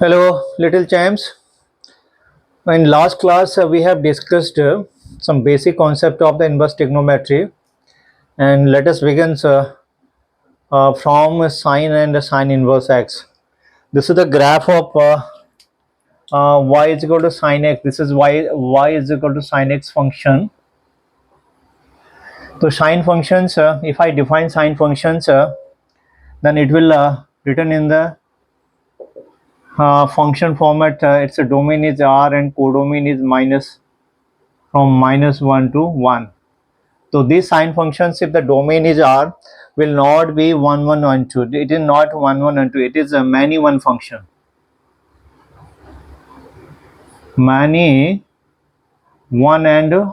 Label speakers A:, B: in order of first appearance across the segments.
A: Hello, little champs. In last class, we have discussed some basic concept of the inverse trigonometry, and let us begin from sine and sine inverse x. This is the graph of y is equal to sine x. This is y is equal to sine x function. So sine functions, if I define sine functions, then it will written in the function format. Its domain is r and codomain is minus from -1 to 1. So these sine functions, if the domain is R, will not be 1, 1, 1, 2. It is not 1, 1, and 2. It is a many one function. Many one and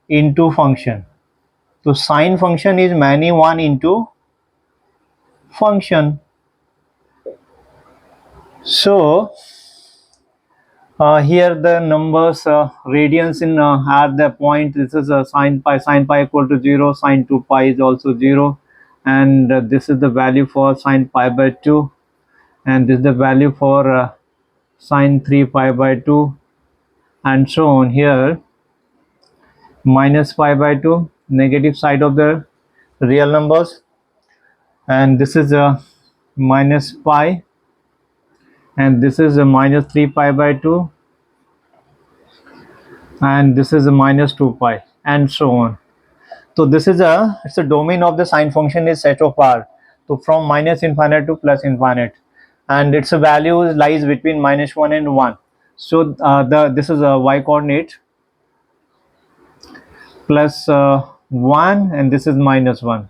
A: into function. So sine function is many one into function. So here the numbers radians in at the point. This is sine pi equal to 0, sine 2 pi is also 0, and this is the value for sine pi by 2, and this is the value for sine 3 pi by 2, and so on. Here minus pi by 2, negative side of the real numbers, and this is a minus pi, and this is a minus 3 pi by 2, and this is a minus 2 pi, and so on. So this is it's a domain of the sine function is set of R. So from minus infinite to plus infinite, and its value lies between -1 and 1. So this is a y coordinate plus 1, and this is -1.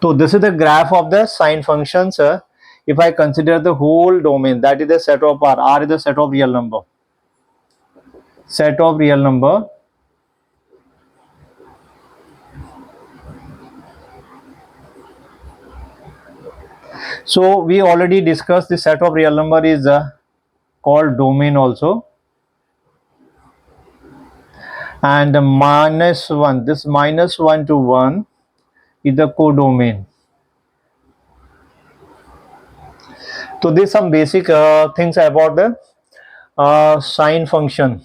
A: So this is the graph of the sine functions. If I consider the whole domain, that is the set of R is the set of real number. Set of real number. So we already discussed the set of real number is called domain also, and -1, this -1 to 1 is the codomain. So these some basic things about the sine function.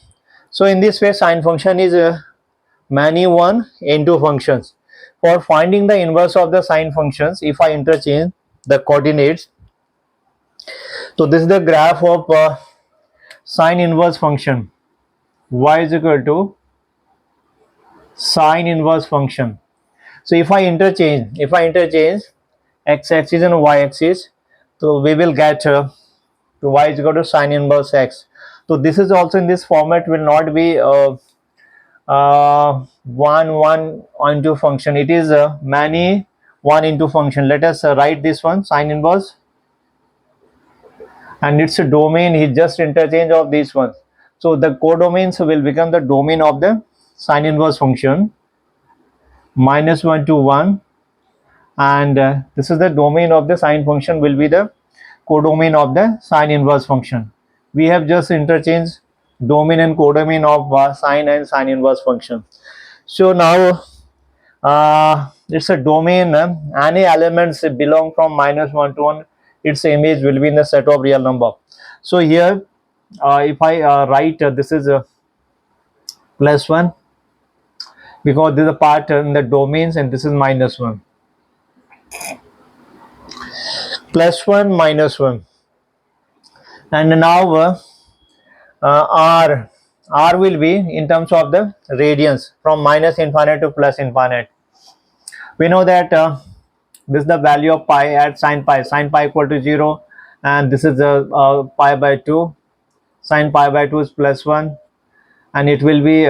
A: So in this way, sine function is many one into functions. For finding the inverse of the sine functions, if I interchange the coordinates, so this is the graph of sine inverse function. Y is equal to sine inverse function. So if I interchange x axis and y axis, so we will get y is equal to sine inverse x. So this is also in this format will not be 1, 1 into function. It is many one into function. Let us write this one, sine inverse, and its domain is just interchange of these ones. So the codomains will become the domain of the sine inverse function, -1 to 1, and this is the domain of the sine function will be the codomain of the sine inverse function. We have just interchanged domain and codomain of sine and sine inverse function. So now it's a domain. Any elements belong from -1 to 1, its image will be in the set of real number. So here if I write this is +1, because this is a part in the domains, and this is -1. +1 -1, and now r will be in terms of the radians from minus infinite to plus infinite. We know that this is the value of pi at sine pi equal to 0, and this is the pi by 2. Sine pi by 2 is +1, and it will be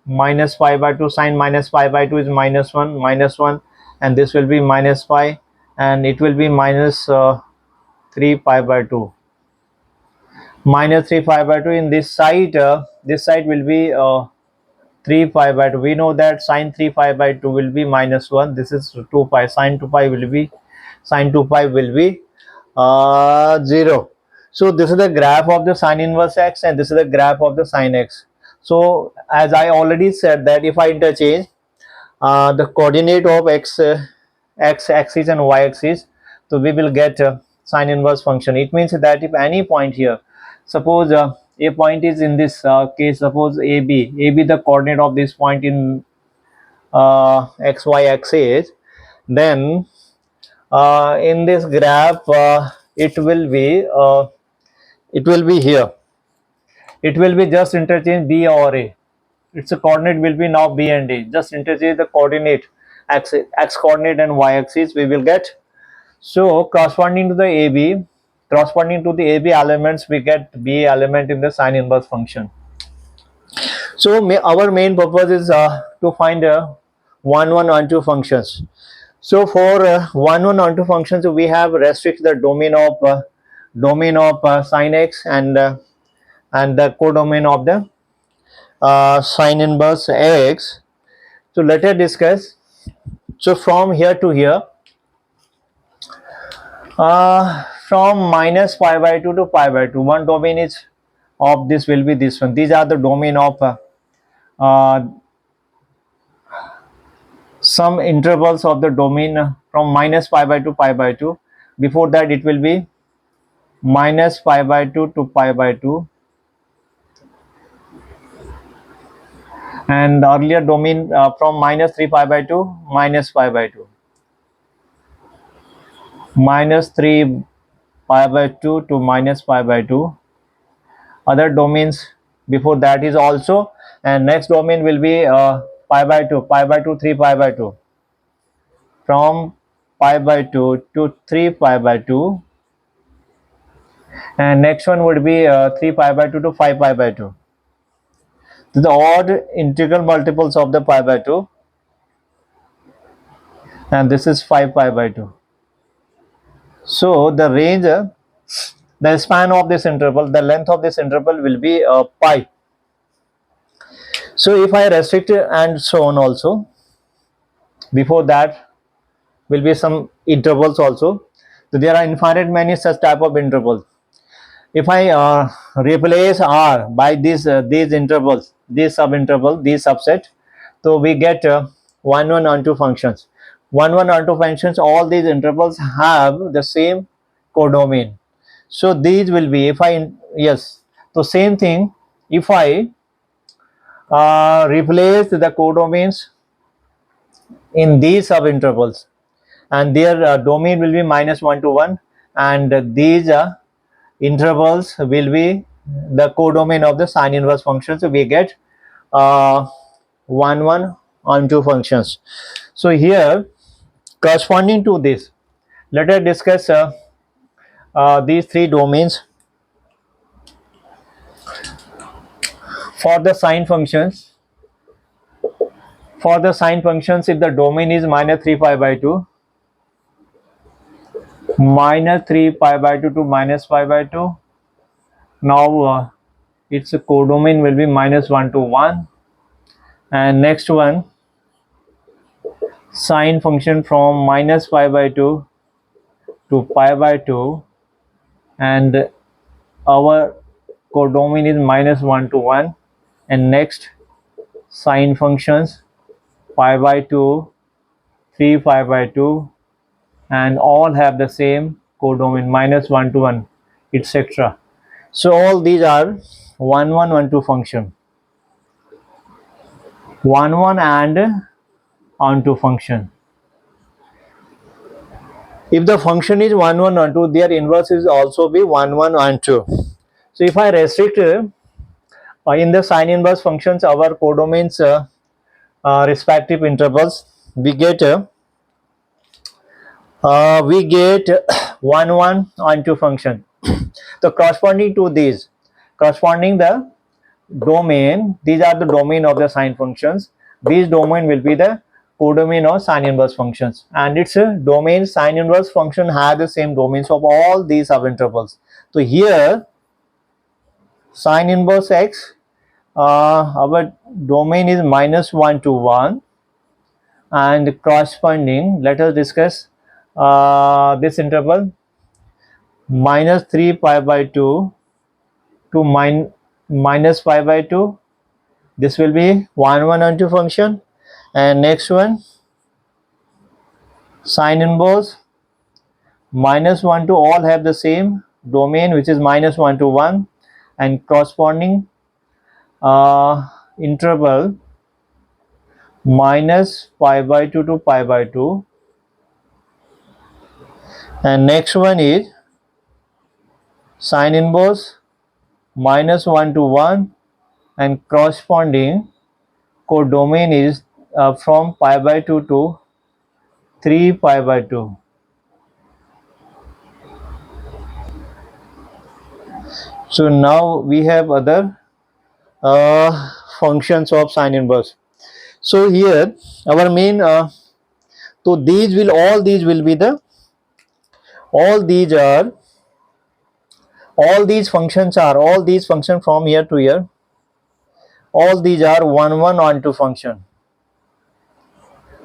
A: minus pi by 2. Sine minus pi by 2 is -1, and this will be minus pi, and it will be minus 3 pi by 2. Minus 3 pi by 2 in this side will be 3 pi by 2. We know that sine 3 pi by 2 will be -1. This is 2 pi. Sine 2 pi will be 0. So this is the graph of the sine inverse x, and this is the graph of the sine x. So as I already said that if I interchange the coordinate of x axis and y axis, so we will get sine inverse function. It means that if any point here, suppose a point is in this case, suppose AB the coordinate of this point in xy axis, then in this graph it will be here. It will be just interchange B or A. Its coordinate will be now B and A. Just interchange the coordinate axis, x coordinate and y axis we will get. So corresponding to the AB elements, we get B element in the sine inverse function. So our main purpose is to find 1, 1 and 2 functions. So for 1, 1 and 2 functions, we have restricted the domain of sine x and the codomain of the sine inverse x. So let us discuss. So from here to here, from minus pi by 2 to pi by 2, one domain is of this will be this one. These are the domain of some intervals of the domain from minus pi by 2 pi by 2. Before that it will be minus pi by 2 to pi by 2, and earlier domain from minus 3 pi by 2 minus pi by 2, minus 3 pi by 2 to minus pi by 2. Other domains before that is also, and next domain will be pi by 2 3 pi by 2, from pi by 2 to 3 pi by 2, and next one would be 3 pi by 2 to 5 pi by 2. The odd integral multiples of the pi by 2, and this is 5 pi by 2. So the range, the span of this interval, the length of this interval will be pi. So if I restrict and so on also, before that will be some intervals also. So there are infinite many such type of intervals. If I replace R by these intervals, these subinterval, these subset, so we get 1, 1 and 2 functions. 1, 1 and 2 functions, all these intervals have the same codomain. So these will be, if I, yes, so same thing, if I replace the codomains in these subintervals, and their domain will be minus 1 to 1, and these intervals will be the codomain of the sine inverse function. So we get 1, 1 and 2 functions. So here, corresponding to this, let us discuss these three domains for the sine functions. For the sine functions, if the domain is minus 3 pi by 2, minus 3 pi by 2 to minus pi by 2, now its codomain will be minus 1 to 1, and next one, sine function from minus pi by 2 to pi by 2, and our codomain is minus 1 to 1, and next sine functions pi by 2, 3 pi by 2, and all have the same codomain minus 1 to 1, etc. So all these are 1, 1, 1, 2 function, 1, 1 and on 2 function. If the function is 1, 1 and 2, their inverse is also be 1, 1 and 2. So if I restrict in the sine inverse functions our codomains respective intervals, we get 1, 1 and 2 function. So corresponding to these, corresponding the domain, these are the domain of the sine functions. These domain will be the codomain of sine inverse functions, and its domain sine inverse function have the same domains of all these subintervals. So here sine inverse x, our domain is minus 1 to 1, and corresponding, let us discuss this interval minus 3 pi by 2 to minus pi by 2. This will be 1, 1 and 2 function, and next one sine inverse minus 1 to all have the same domain, which is minus 1 to 1, and corresponding interval minus pi by 2 to pi by 2. And next one is sine inverse minus 1 to 1, and corresponding codomain is from pi by 2 to 3 pi by 2. So now we have other functions of sine inverse. So here our main so these will all these will be the all these are all these functions from here to here, all these are 1 1 onto function,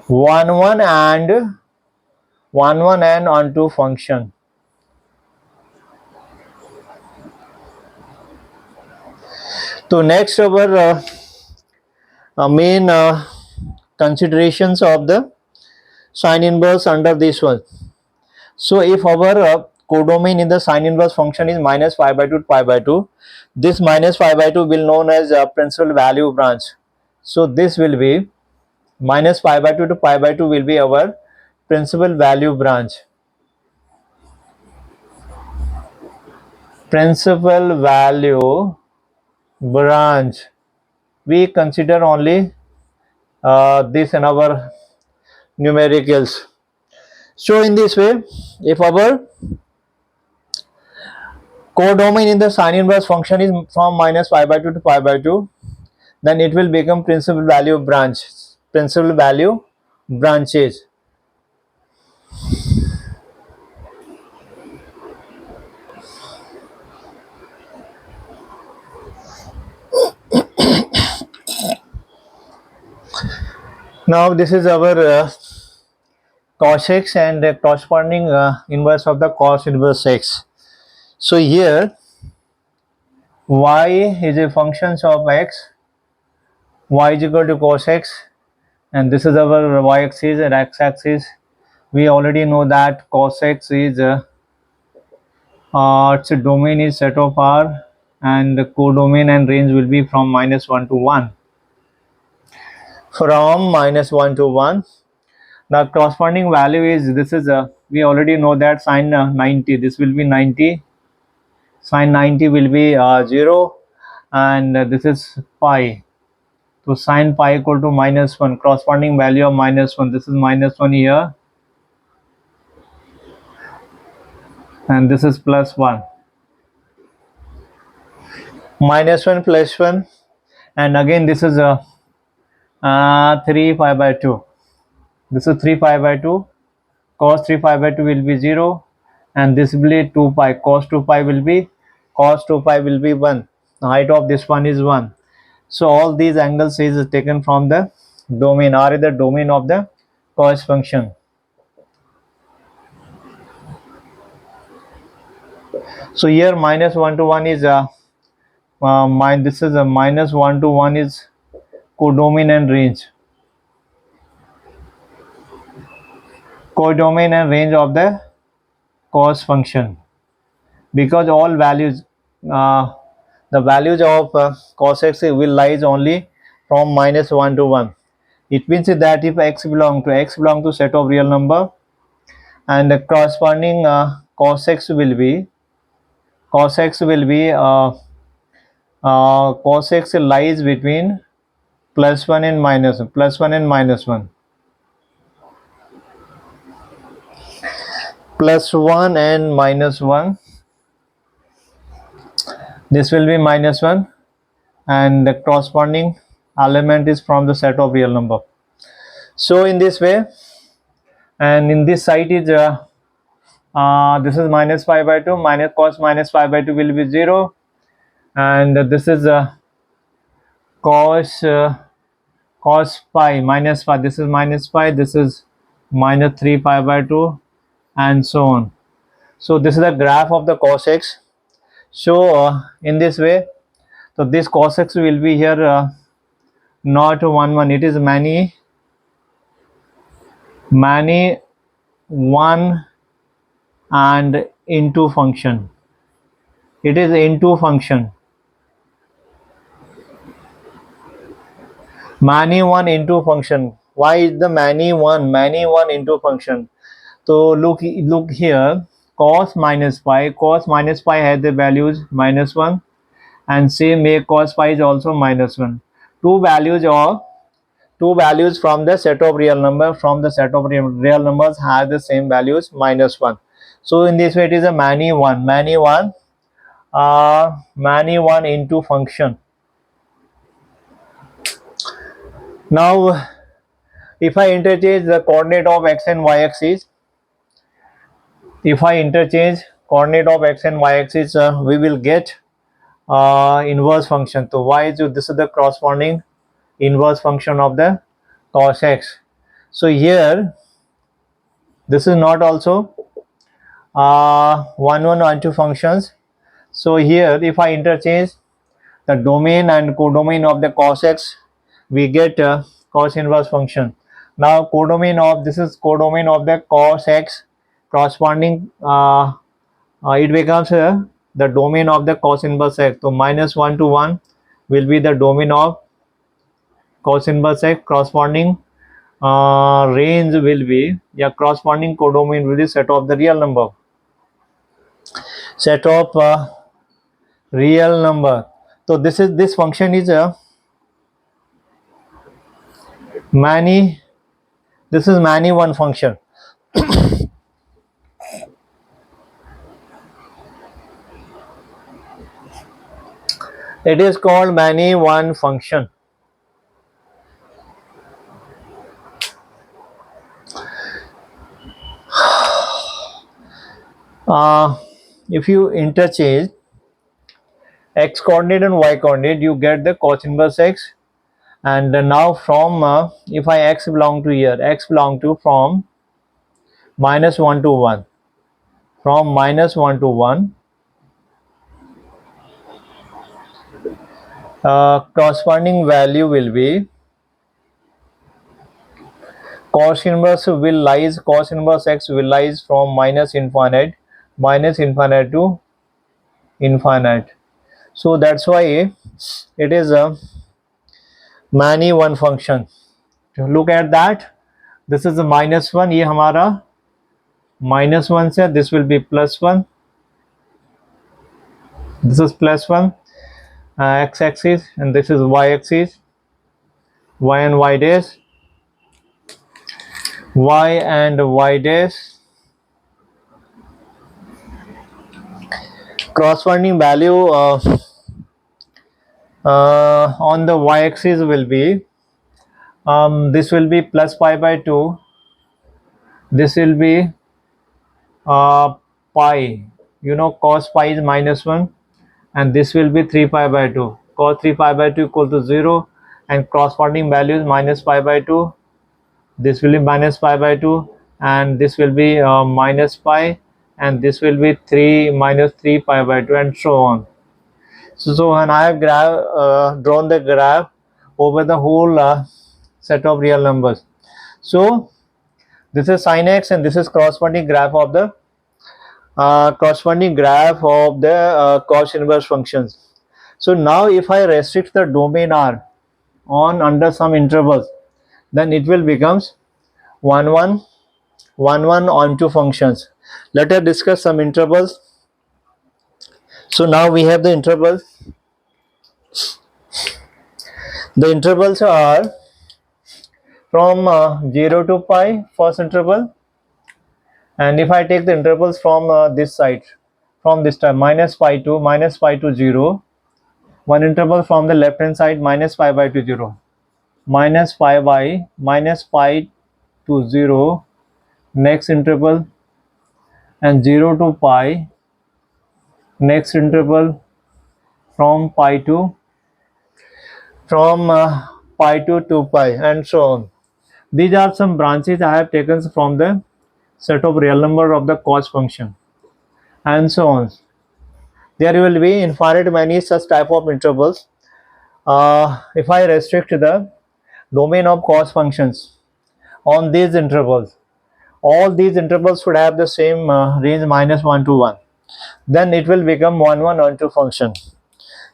A: 1 1 and 1 1 and onto function. So next our main considerations of the sine inverse under this one. So if our codomain in the sine inverse function is minus pi by 2 to pi by 2, this minus pi by 2 will known as principal value branch. So this will be minus pi by 2 to pi by 2 will be our principal value branch. Principal value branch. We consider only this in our numericals. So in this way, if our codomain in the sine inverse function is from minus pi by 2 to pi by 2, then it will become principal value branch, principal value branches. Now this is our cos x and the corresponding inverse of the cos inverse x. So here y is a function of x, y is equal to cos x, and this is our y axis and x axis. We already know that cos x is its domain is set of R, and the codomain and range will be from minus 1 to 1. From minus 1 to 1. The corresponding value is, this is we already know that sine 90, this will be 90, sine 90 will be 0, and this is pi. So sine pi equal to minus 1, corresponding value of minus 1, this is minus 1 here, and this is plus 1. Minus 1 plus 1, and again this is 3 pi by 2. This is 3 pi by 2. Cos 3 pi by 2 will be 0, and this will be 2 pi. Cos 2 pi will be 1. The height of this one is 1. So all these angles is taken from the domain, R is the domain of the cos function. So here minus 1 to 1 is this is a minus 1 to 1 is codomain and range. Codomain and range of the cos function, because all values the values of cos x will lies only from minus 1 to 1. It means that if x belong to set of real number, and the corresponding cos x will be cos x lies between plus 1 and minus 1, plus 1 and minus 1, plus 1 and minus 1. This will be minus 1, and the corresponding element is from the set of real number. So in this way, and in this side is this is minus pi by 2, minus cos minus pi by 2 will be 0, and this is cos pi minus pi, this is minus pi, this is minus 3 pi by 2, and so on. So this is the graph of the cos x. So in this way, so this cos x will be here not 1 1, it is many 1 and into function. It is into function. Many one into function. Why is the many one into function? So look here, cos minus pi. Cos minus pi has the values -1, and same way cos pi is also -1. Two values from the set of real number, from the set of real numbers have the same values -1. So in this way it is a many one into function. Now if I interchange the coordinate of x and y axis, we will get inverse function. So y is, this is the corresponding inverse function of the cos x. So here this is not also 1 2 functions. So here if I interchange the domain and codomain of the cos x, we get cos inverse function. Now codomain of the cos x corresponding it becomes the domain of the cos inverse x. So -1 to 1 will be the domain of cos inverse x. Corresponding range will be, corresponding codomain will be set of the real number. So this function is a many one function. It is called many one function. If you interchange x coordinate and y coordinate, you get the cos inverse x. And now from if I x belong to here, x belong to from -1 to 1, from -1 to 1, corresponding value will be cos inverse x will lies from -infinite to infinite. So that's why it is a many one function. Look at that. This is a -1. ये हमारा -1 से, this will be +1. This is +1 x-axis, and this is y-axis. Y and y dash. Corresponding value on the y-axis will be this will be plus pi by 2. This will be pi. Cos pi is -1, and this will be 3 pi by 2. Cos 3 pi by 2 equal to 0, and corresponding value is minus pi by 2. This will be minus pi by 2, and this will be minus pi, and this will be 3 minus 3 pi by 2, and so on. So when I have drawn the graph over the whole set of real numbers. So this is sin x, and this is corresponding graph of the cos inverse functions. So now if I restrict the domain R on under some intervals, then it will becomes 1 1 onto functions. Let us discuss some intervals. So now we have the intervals. The intervals are from 0 to pi, first interval, and if I take the intervals from this side, from this time, minus pi to 0, one interval from the left hand side, minus pi by to 0, minus pi to 0, next interval, and 0 to pi, next interval, from pi to 2 pi, and so on. These are some branches I have taken from the set of real number of the cos function, and so on. There will be infinite many such type of intervals. If I restrict the domain of cos functions on these intervals, all these intervals should have the same range -1 to 1. Then it will become 1 1 onto function.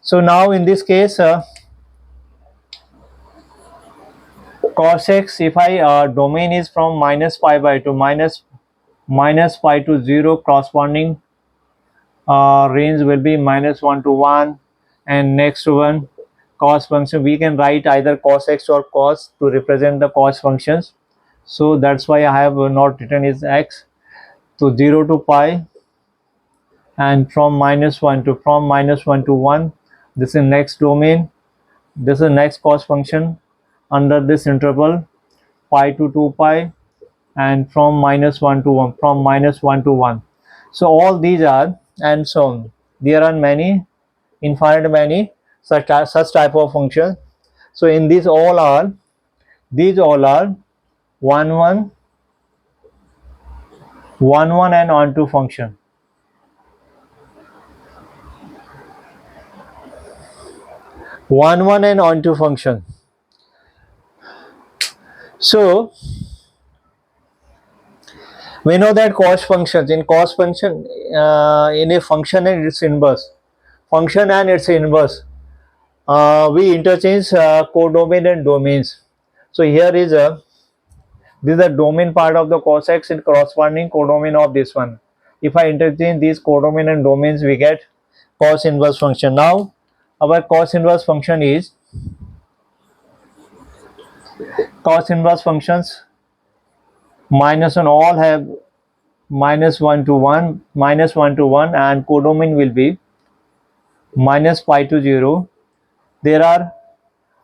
A: So now in this case, cos x, if I domain is from -pi/2 minus pi to 0, corresponding range will be -1 to 1, and next one cos function, we can write either cos x or cos to represent the cos functions. So that's why I have not written is x. To 0 to pi, and from -1 to 1, this is next domain, this is next cos function under this interval pi to 2 pi, and from -1 to 1, from -1 to 1. So all these are, and so on. There are many, infinite many such type of functions. So in these all are 1 1 1 1 and onto function. One one and onto function. So we know that cos functions, in cos function, in a function and its inverse, function and its inverse, we interchange codomain and domains. So here is a, this is the domain part of the cos x and corresponding codomain of this one. If I interchange these codomain and domains, we get cos inverse function. Now our cos inverse function is, cos inverse functions minus and all have -1 to 1, -1 to 1, and codomain will be -pi to 0. There are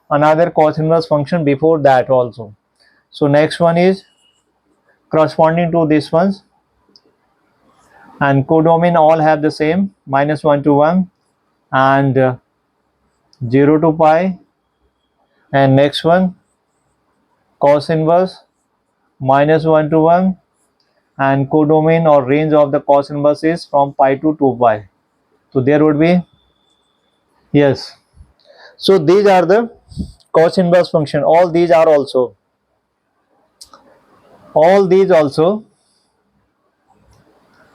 A: another cos inverse function before that also. So next one is corresponding to this ones, and codomain all have the same -1 to 1 and 0 to pi, and next one cos inverse -1 to 1, and codomain or range of the cos inverse is from pi to 2 pi. So there would be, yes. So these are the cos inverse function. All these also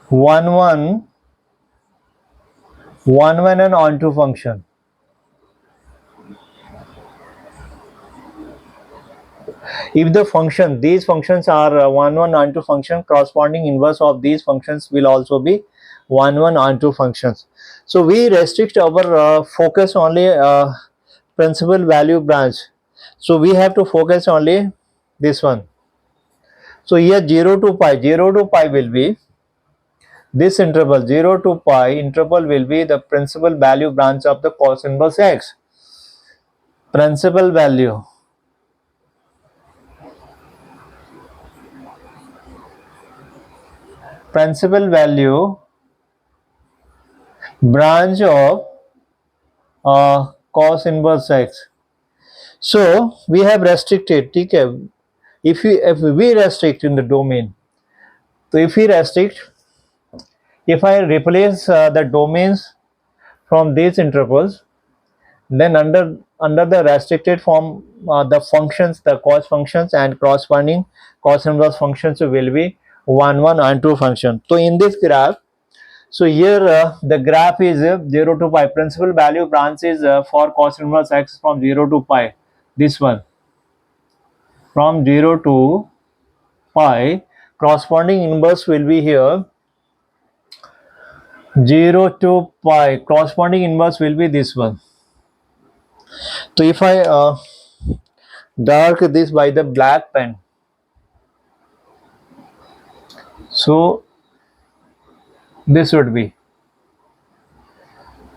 A: 1 1 1 1 and onto function. If the function, these functions are 1 1 onto function, corresponding inverse of these functions will also be 1 1 onto functions. So we restrict our focus only principal value branch. So we have to focus only this one. So here 0 to pi will be this interval, 0 to pi interval will be the principal value branch of the cos inverse x. Principal value branch of cos inverse x. So we have restricted, okay, if we restrict in the domain, so if we restrict, if I replace the domains from these intervals, then under the restricted form, the functions, the cos functions and corresponding cos inverse functions will be 1 1 and 2 function. So in this graph, so here the graph is 0 to pi, principal value branch is for cos inverse x from 0 to pi, this one from 0 to pi, corresponding inverse will be here 0 to pi, corresponding inverse will be this one. So if I dark this by the black pen, so this would be,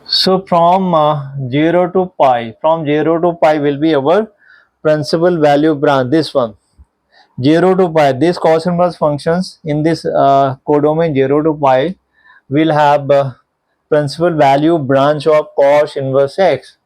A: so from 0 to pi, will be our principal value branch, this one 0 to pi. This cos inverse functions in this codomain 0 to pi will have principal value branch of cos inverse x.